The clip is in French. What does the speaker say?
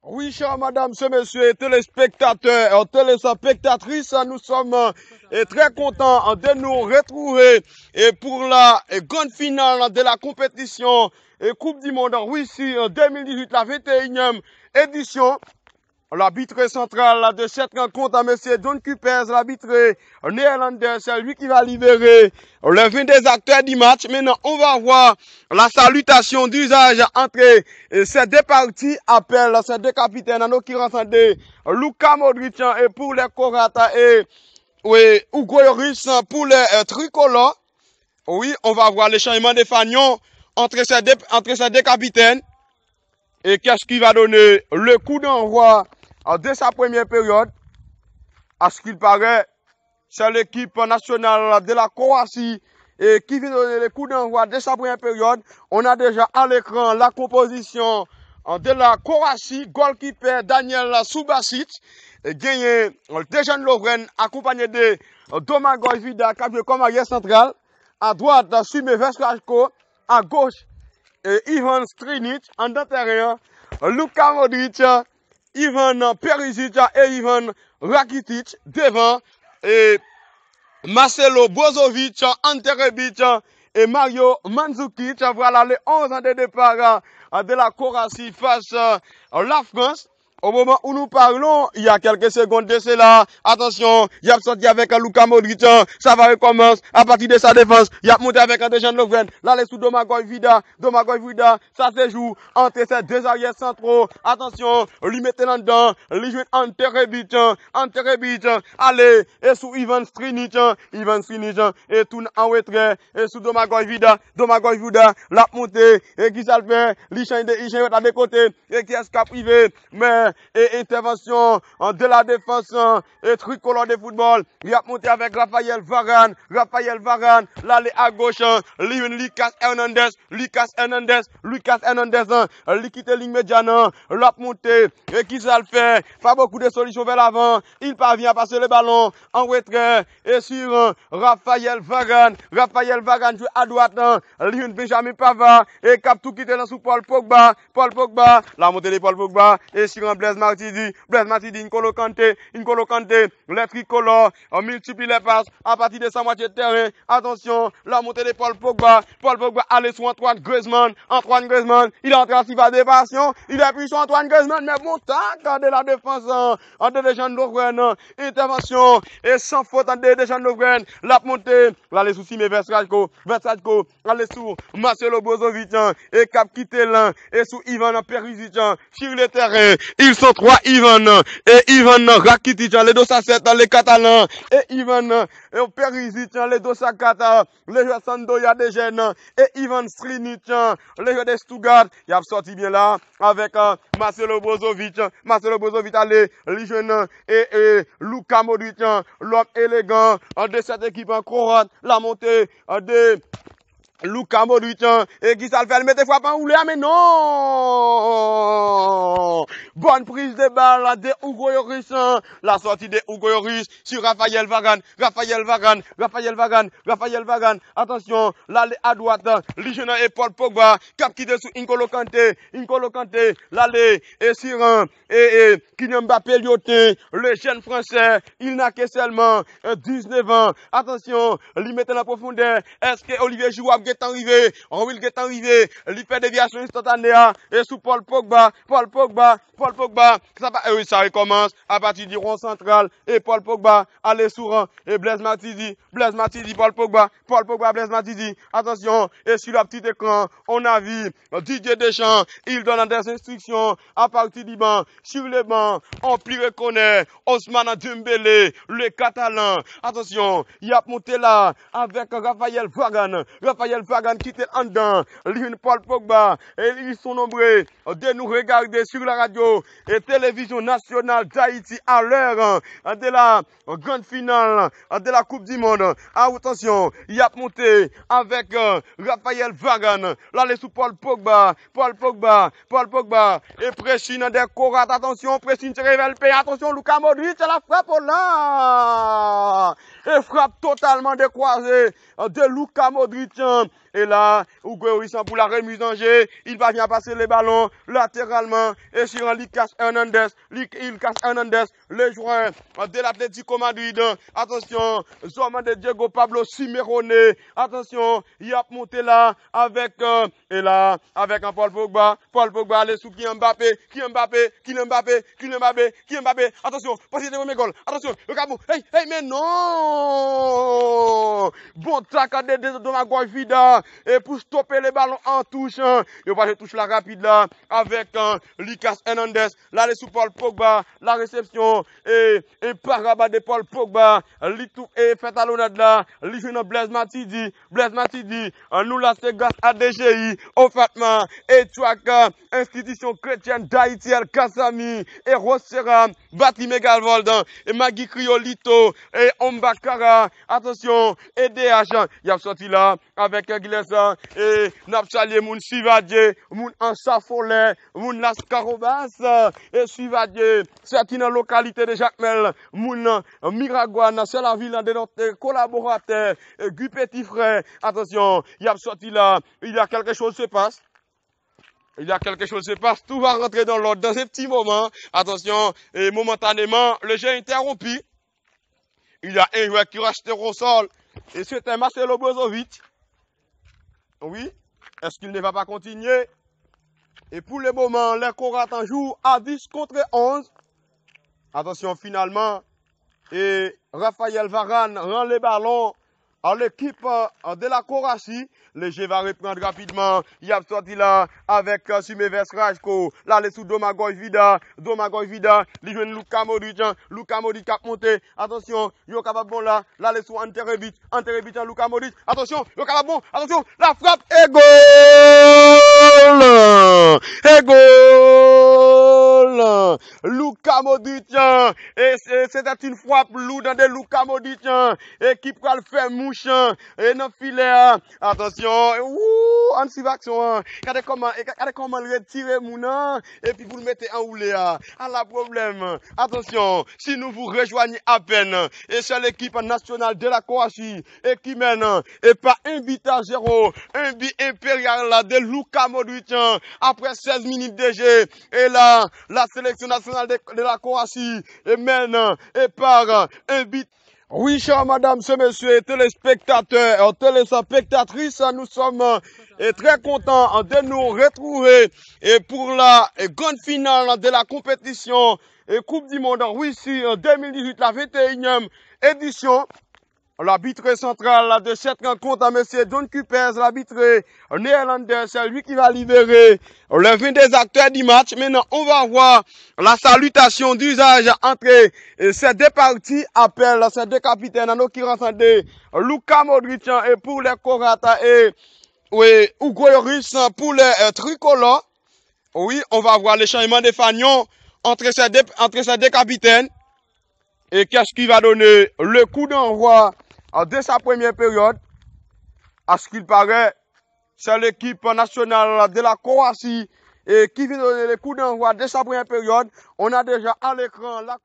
Oui, chers madame, messieurs, téléspectateurs, téléspectatrices, nous sommes très contents de nous retrouver pour la grande finale de la compétition Coupe du Monde en Russie 2018, la 21e édition. L'arbitre central de cette rencontre, M. John Cupers, l'arbitre néerlandais, c'est lui qui va libérer le 20 des acteurs du match. Maintenant, on va voir la salutation d'usage entre ces deux parties, appelle ces deux capitaines, en l'occurrence de Luka Modric et pour les Croates et Hugo Lloris pour les tricolores. Oui, on va voir l'échangement des fagnons entre ces deux capitaines. Et qu'est-ce qui va donner le coup d'envoi de sa première période? À ce qu'il paraît, c'est l'équipe nationale de la Croatie qui vient donner le coup d'envoi de sa première période. On a déjà à l'écran la composition de la Croatie, goalkeeper Daniel Subasic, gagné Dejan Lovren accompagné de Domagoj Vida qui a comme arrière central. À droite, Sime Veskrajko. À gauche, Ivan Strinic en intérieur, Luka Modric, Ivan Perisic et Ivan Rakitic devant, et Marcelo Brozovic, Ante Rebic et Mario Mandzukic. Voilà les 11 ans de départ de la Croatie face à la France. Au moment où nous parlons, il y a quelques secondes de cela, attention, il a sorti avec un Luka Modric, ça va recommencer à partir de sa défense, il a monté avec un Dejan Lovren, là les sous Domagoj Vida, ça se joue entre ces deux arrières centraux, attention, lui mettez là-dedans, lui joue Ante Rebic, allez, et sous Ivan Strinic, et tout en retrait, et sous Domagoj Vida, la montée, et qui ça le fait, il change de côté, et qui est privé, mais et intervention de la défense et tricolore de football. Il a monté avec Raphaël Varane, l'aller à gauche, Lucas Hernandez, il quitte ligne médiane, l'a monté, et qui ça le fait, pas beaucoup de solutions vers l'avant, il parvient à passer le ballon en retrait, et sur Raphaël Varane joue à droite, Benjamin Pavard, et cap tout quitter dans sous Paul Pogba, la montée de Paul Pogba, et sur Blaise Matuidi, N'Golo Kanté, les tricolores, multiplie les passes à partir de sa moitié de terrain. Attention, la montée de Paul Pogba, allez sur Antoine Griezmann, il est en train de passion, il est sur Antoine Griezmann, mais bon, tac, de la défense, de Dejan Lovren, intervention, et sans faute de Dejan Lovren, la montée, allez sous Sime Veskrajko, allez sous Marcelo Brozovic, et cap quitter l'un, et sous Ivan Perisic, sur le terrain, ils sont trois, Ivan et Ivan Rakitic, les deux à 7, les Catalans, et Ivan Perisic, les deux à 4, les joueurs Sandoya des jeunes, et Ivan Strinic, les joueurs de Stuttgart, il a sorti bien là, avec Marcelo Brozovic, allez, les jeunes, et Luka Modric, l'homme élégant de cette équipe en croate, la montée de Luka Modric, et qui ça le fait, elle met des fois pas roulé, mais non! Bonne prise de balle de Hugo Lloris, la sortie de Hugo Lloris sur Raphaël Varane, attention, là, à droite, Ligena et Paul Pogba, cap qui dessous N'Golo Kanté, l'aller, et sur et Kylian Mbappé Lyoté, le jeune français, il n'a que seulement 19 ans, attention, lui mettre la profondeur, est-ce que Olivier Giroud est arrivé, il fait déviation instantanée, et sous Paul Pogba, ça recommence à partir du rond central, et Paul Pogba, allez sur et Blaise Matuidi, Paul Pogba, Blaise Matuidi, attention, et sur le petit écran, on a vu Didier Deschamps, il donne des instructions à partir du banc, sur le banc, on peut reconnaître Ousmane Dembélé, le Catalan, attention, il a monté là, avec Raphaël Varane qui était en dedans, Paul Pogba, et ils sont nombreux de nous regarder sur la radio et télévision nationale d'Haïti à l'heure de la grande finale de la Coupe du Monde. Attention, il a monté avec Raphaël Varane, là les sous Paul Pogba, et pressine des Croates, attention, pressine se révèle, attention, Luka Modric, la frappe là, et frappe totalement décroisée de Luka Modric, Et là, Hugo Lloris pour la remise en jeu. Il va venir passer les ballons latéralement. Et sur Lucas Hernandez. Lucas Hernandez, le joueur de l'Atlético Madrid. Attention, zoman de Diego Pablo Simeone. Attention, il a monté là avec et là avec un Paul Pogba. Paul Pogba allez sous qui Mbappé. Attention, parce que c'est goal. Attention, le cabou. Hey, mais non! Bon tac de Domagoj Vida. Et pour stopper les ballons en touche. Il va toucher la rapide là avec Lucas Hernandez. Là, les sous Paul Pogba. La réception et parabat de Paul Pogba. Litou et fait à l'honneur là. L'Igenou Blaise Matuidi. Nous là, c'est grâce à DGI. Au Fatma. Et Tuaka. Institution chrétienne d'Haïti. El Kassami. Et Rossera. Batli Megalvoldan. Et Magui Criolito. Et Ombakara. Attention. Et DH. Il a sorti là. Avec Glessa. Et Napsalier Moun Sivadje. Moun Ansafole. Moun Lascarobas. Et Sivadje. C'est une localité de Jacmel. Moun Miragouane. C'est la ville de notre collaborateur. Guy Petit Frère. Attention. Il a sorti là. Il y a quelque chose qui se passe. Tout va rentrer dans l'ordre dans ces petits moments. Attention, et momentanément, le jeu est interrompu. Il y a un joueur qui reste au sol. Et c'est un Marcelo Brozovic. Oui. Est-ce qu'il ne va pas continuer? Et pour le moment, les Croates jouent à 10 contre 11. Attention, finalement. Et Raphaël Varane rend les ballons à l'équipe de la Croatie. Le jeu va reprendre rapidement. Il y a sorti là avec Sumeves Rajko. Là, les sous Domagoj Vida. Il joue Luka Modric. Luka Modric a monté. Attention, il est capable bon là. Là, les sous Ante Rebic, Luka Modric. Attention, il est capable bon. Attention, la frappe et goal! Luka Modric. Et c'était une frappe lourde de Luka Modric. Et qui peut le faire mouche. Et non filet. Attention. En action. Regardez comment le retirer Mouna. Et puis vous le mettez en roulé. À la problème. Attention. Si nous vous rejoignez à peine. Et c'est l'équipe nationale de la Croatie. Et qui mène. Et pas un but à 0. Un but impérial là de Luka Modric. Après 16 minutes de jeu. Et là, la sélection nationale de la Croatie. Et mène. Et par un but. Oui, chers madame, messieurs, téléspectateurs, téléspectatrices, nous sommes très contents de nous retrouver pour la grande finale de la compétition Coupe du Monde en Russie en 2018, la 21e édition. L'arbitre central de cette rencontre, M. John Cupers, l'arbitre néerlandais, c'est lui qui va libérer les 22 acteurs du match. Maintenant, on va voir la salutation d'usage entre ces deux parties, appelle ces deux capitaines, en l'occurrence de Luka Modric et pour les Croates et Hugo Lloris pour les tricolores. Oui, on va voir l'échangement des fagnons entre ces deux capitaines. Et qu'est-ce qui va donner le coup d'envoi de sa première période? À ce qu'il paraît, c'est l'équipe nationale de la Croatie qui vient donner le coup d'envoi de sa première période. On a déjà à l'écran la